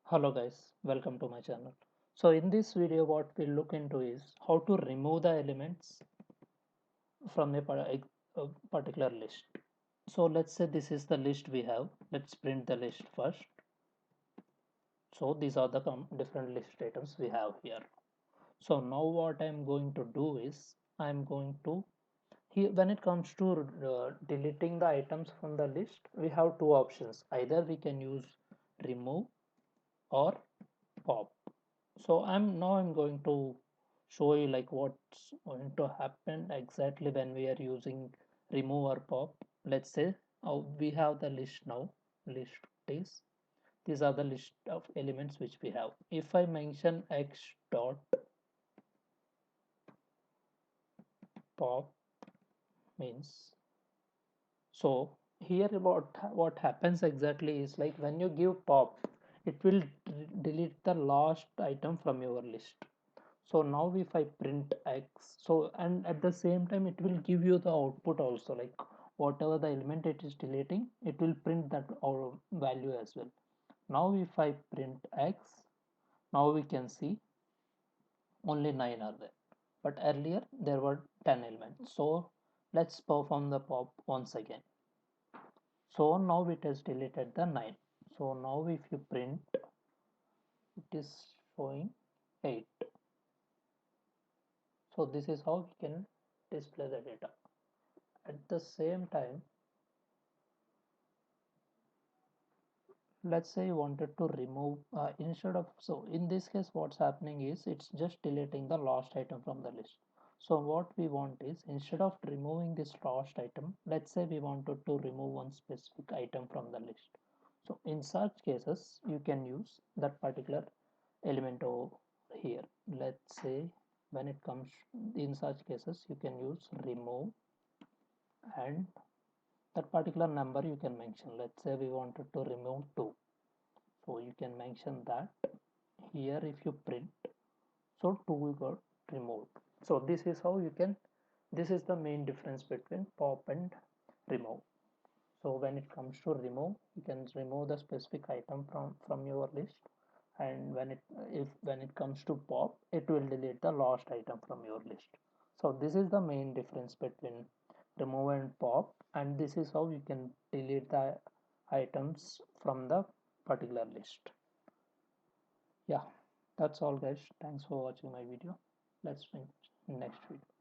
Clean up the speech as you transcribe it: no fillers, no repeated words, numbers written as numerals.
Hello guys, welcome to my channel. So in this video what we'll look into is how to remove the elements from a particular list. So let's say this is the list we have. Let's print the list first. So these are the different list items we have here. So now what I'm going to do is I'm going to here when it comes to deleting the items from the list, we have two options. Either we can use remove or pop. So I'm going to show you like what's going to happen exactly when we are using remove or pop. Let's say we have the list now. List is these are the list of elements which we have. If I mention x dot pop means, so here what happens exactly is like when you give pop, it will delete the last item from your list. So now if I print x, so and at the same time it will give you the output also, like whatever the element it is deleting, it will print that our value as well. Now if I print x, now we can see only 9 are there, but earlier there were 10 elements. So let's perform the pop once again. So now it has deleted the 9. So now if you print, it is showing 8. So this is how we can display the data. At the same time, let's say you wanted to remove instead of, so in this case what's happening is it's just deleting the last item from the list. So what we want is instead of removing this last item, let's say we wanted to remove one specific item from the list. So in such cases you can use that particular element over here. Let's say when it comes in such cases you can use remove, and that particular number you can mention. Let's say we wanted to remove 2, so you can mention that here. If you print, so 2 got removed. So this is how you can, this is the main difference between pop and remove. So when it comes to remove, you can remove the specific item from your list, and when it comes to pop, it will delete the last item from your list. So this is the main difference between remove and pop, and this is how you can delete the items from the particular list. Yeah, that's all guys. Thanks for watching my video. Let's meet in next video.